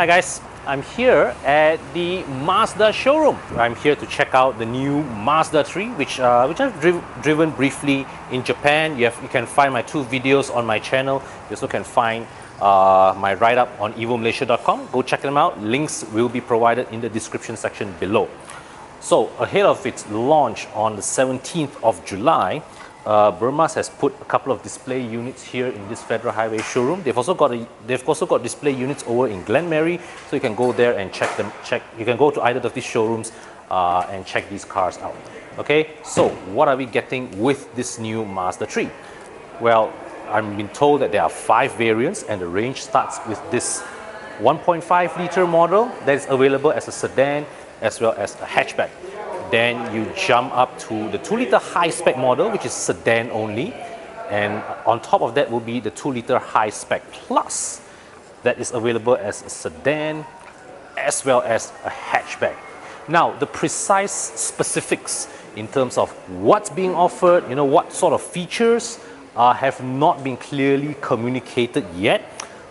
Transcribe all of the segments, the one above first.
Hi guys, I'm here at the Mazda showroom. I'm here to check out the new Mazda 3 which I've driven briefly in Japan. You can find my 2 videos on my channel. You also can find my write-up on evomalaysia.com. Go check them out. Links will be provided in the description section below. So ahead of its launch on the 17th of July, Bermaz has put a couple of display units here in this Federal Highway showroom. They've also got display units over in Glenmarie, so you can go there and check them. You can go to either of these showrooms and check these cars out. Okay, so what are we getting with this new Mazda 3? Well, I'm been told that there are 5 variants, and the range starts with this 1.5 liter model that is available as a sedan as well as a hatchback. Then you jump up to the 2 liter high spec model, which is sedan only, and on top of that will be the 2 liter high spec plus that is available as a sedan as well as a hatchback. Now the precise specifics in terms of what's being offered, what sort of features have not been clearly communicated yet.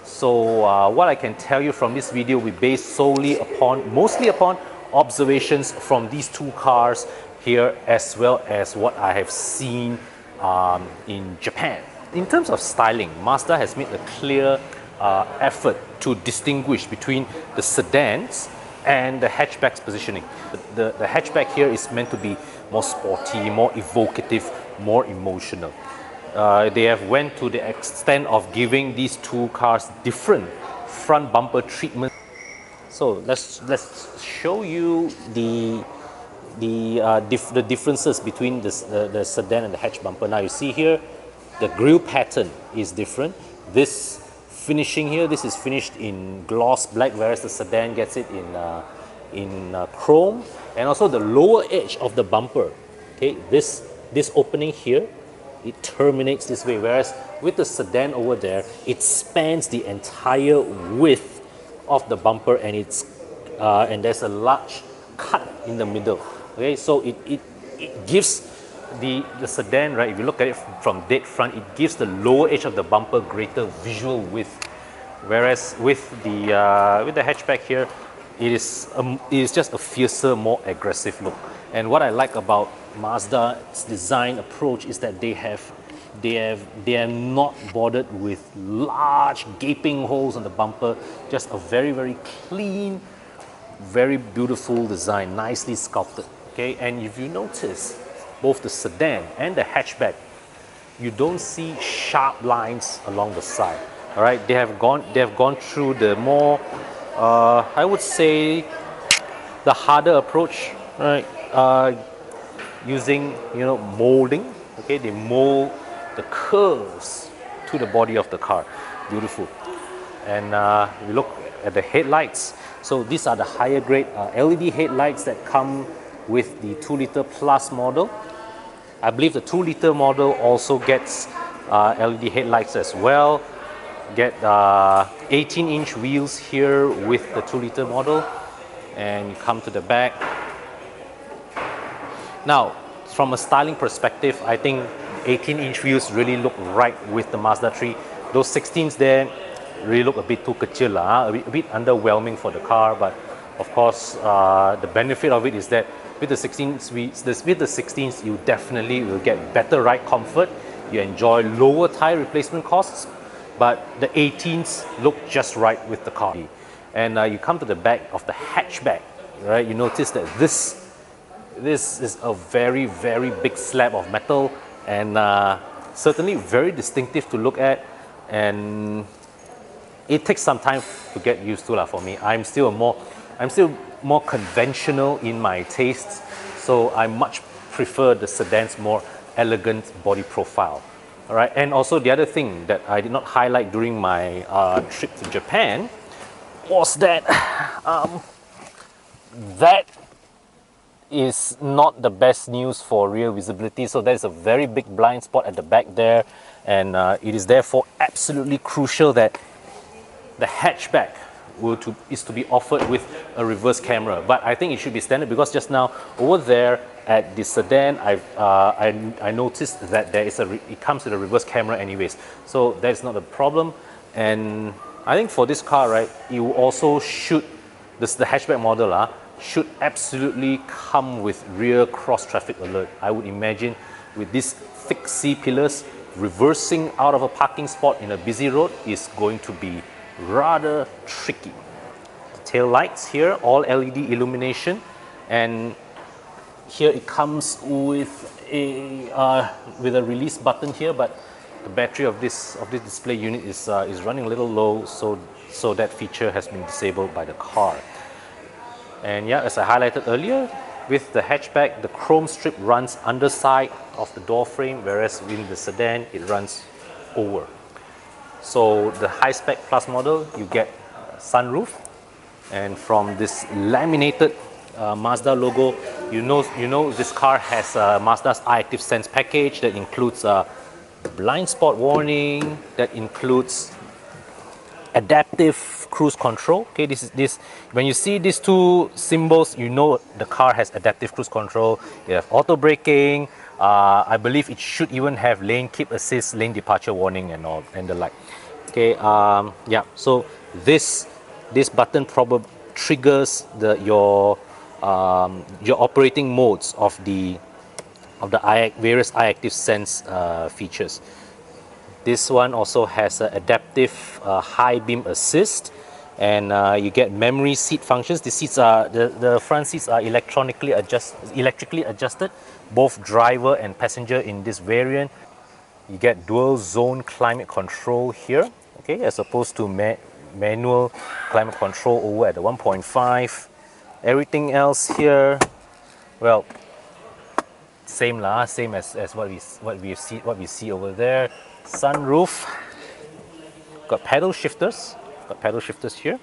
So what I can tell you from this video will be based mostly upon observations from these 2 cars here, as well as what I have seen in Japan. In terms of styling, Mazda has made a clear effort to distinguish between the sedans and the hatchback's positioning. The hatchback here is meant to be more sporty, more evocative, more emotional. They have went to the extent of giving these 2 cars different front bumper treatment. So let's show you the differences between the sedan and the hatch bumper. Now you see here, the grille pattern is different. This finishing here, this is finished in gloss black, whereas the sedan gets it in chrome. And also the lower edge of the bumper, okay, this opening here, it terminates this way, whereas with the sedan over there, it spans the entire width of the bumper, and there's a large cut in the middle. Okay, so it gives the sedan, right, if you look at it from dead front, it gives the lower edge of the bumper greater visual width, whereas with the hatchback here, it is just a fiercer, more aggressive look. And what I like about Mazda's design approach is that they are not bothered with large gaping holes on the bumper. Just a very, very clean, very beautiful design, nicely sculpted. Okay, and if you notice, both the sedan and the hatchback, you don't see sharp lines along the side. All right, they have gone through the more, I would say, the harder approach, right? Using molding. Okay, they mold the curves to the body of the car. Beautiful. And we look at the headlights. So these are the higher grade LED headlights that come with the 2 liter plus model. I believe the 2 liter model also gets LED headlights as well. Get 18-inch wheels here with the 2 liter model. And you come to the back. Now, from a styling perspective, I think 18-inch wheels really look right with the Mazda 3. Those 16s there really look a bit too kecil, a bit underwhelming for the car. But of course, the benefit of it is that with the 16s, you definitely will get better ride comfort. You enjoy lower tire replacement costs, but the 18s look just right with the car. And you come to the back of the hatchback, right? You notice that this is a very, very big slab of metal, and certainly very distinctive to look at, and it takes some time to get used to for me. I'm still more conventional in my tastes, so I much prefer the sedan's more elegant body profile. All right, and also the other thing that I did not highlight during my trip to Japan was that that is not the best news for rear visibility. So there's a very big blind spot at the back there, and it is therefore absolutely crucial that the hatchback is to be offered with a reverse camera. But I think it should be standard, because just now over there at the sedan, I noticed that it comes with a reverse camera anyways, so that's not a problem. And I think for this car, right, it will also should, the hatchback model should absolutely come with rear cross traffic alert. I would imagine with these thick C-pillars, reversing out of a parking spot in a busy road is going to be rather tricky. The tail lights here, all LED illumination, and here it comes with a release button here, but the battery of this display unit is running a little low, so that feature has been disabled by the car. And yeah, as I highlighted earlier, with the hatchback, the chrome strip runs underside of the door frame, whereas in the sedan it runs over. So the high spec plus model, you get sunroof, and from this laminated Mazda logo, you know this car has Mazda's iActive Sense package that includes blind spot warning, that includes adaptive cruise control. Okay, this when you see these two symbols, you know the car has adaptive cruise control. You have auto braking. I believe it should even have lane keep assist, lane departure warning, and all and the like. Okay, yeah. So this button probably triggers your operating modes of the various iActive Sense features. This one also has an adaptive high beam assist, and you get memory seat functions. The seats are the front seats are electrically adjusted, both driver and passenger in this variant. You get dual zone climate control here, okay, as opposed to manual climate control over at the 1.5. Everything else here, well, same as what we see over there. Sunroof, got paddle shifters here.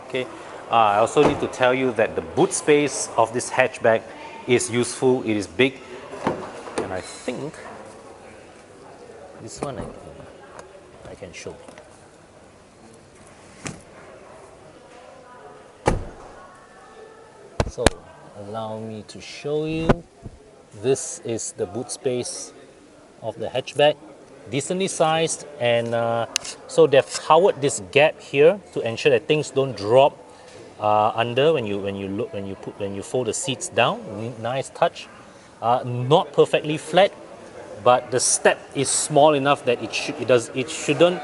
Okay, I also need to tell you that the boot space of this hatchback is useful. It is big, and I think this one I can show. So allow me to show you. This is the boot space of the hatchback, decently sized, and so they've covered this gap here to ensure that things don't drop under when you fold the seats down. Nice touch. Not perfectly flat, but the step is small enough that it shouldn't.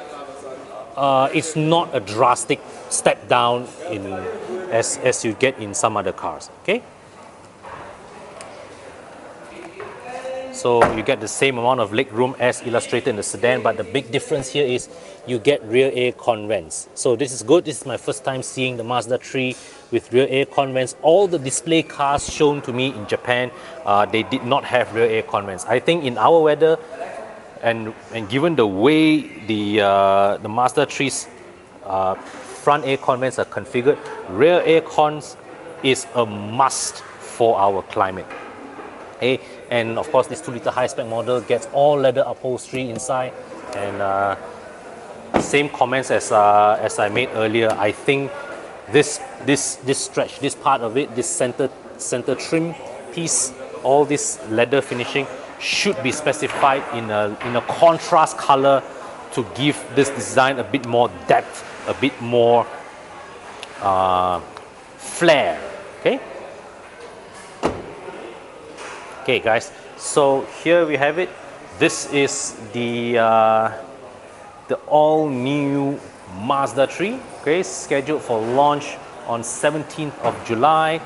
It's not a drastic step down as you get in some other cars. Okay. So you get the same amount of leg room as illustrated in the sedan, but the big difference here is you get rear air con vents. So this is good. This is my first time seeing the Mazda 3 with rear air con vents. All the display cars shown to me in Japan, they did not have rear air con vents. I think in our weather, and given the way the Mazda 3's front air con vents are configured, rear air cons is a must for our climate. Okay? And of course, this 2-liter high-spec model gets all leather upholstery inside, and same comments as I made earlier. I think this stretch, this part of it, this center trim piece, all this leather finishing should be specified in a contrast color to give this design a bit more depth, a bit more flair. Okay. Okay, guys. So here we have it. This is the all-new Mazda 3. Okay, scheduled for launch on 17th of July.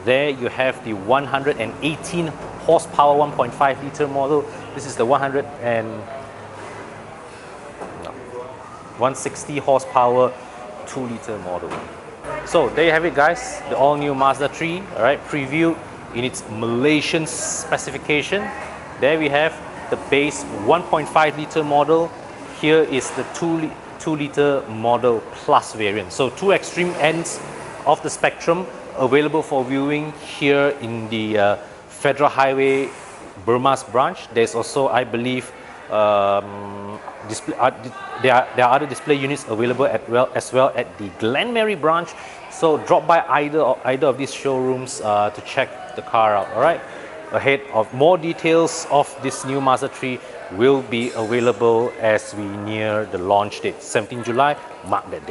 There you have the 118 horsepower 1.5 liter model. This is the 160 horsepower 2 liter model. So there you have it, guys. The all-new Mazda 3. All right, preview in its Malaysian specification. There we have the base 1.5 liter model. Here is the 2 liter model plus variant. So two extreme ends of the spectrum available for viewing here in the Federal Highway Bermaz branch. There's also, I believe, there are other display units available as well at the Glenmarie branch. So drop by either of these showrooms to check the car out. All right. ahead of more details of this new Mazda 3 will be available as we near the launch date. 17 July, mark that date.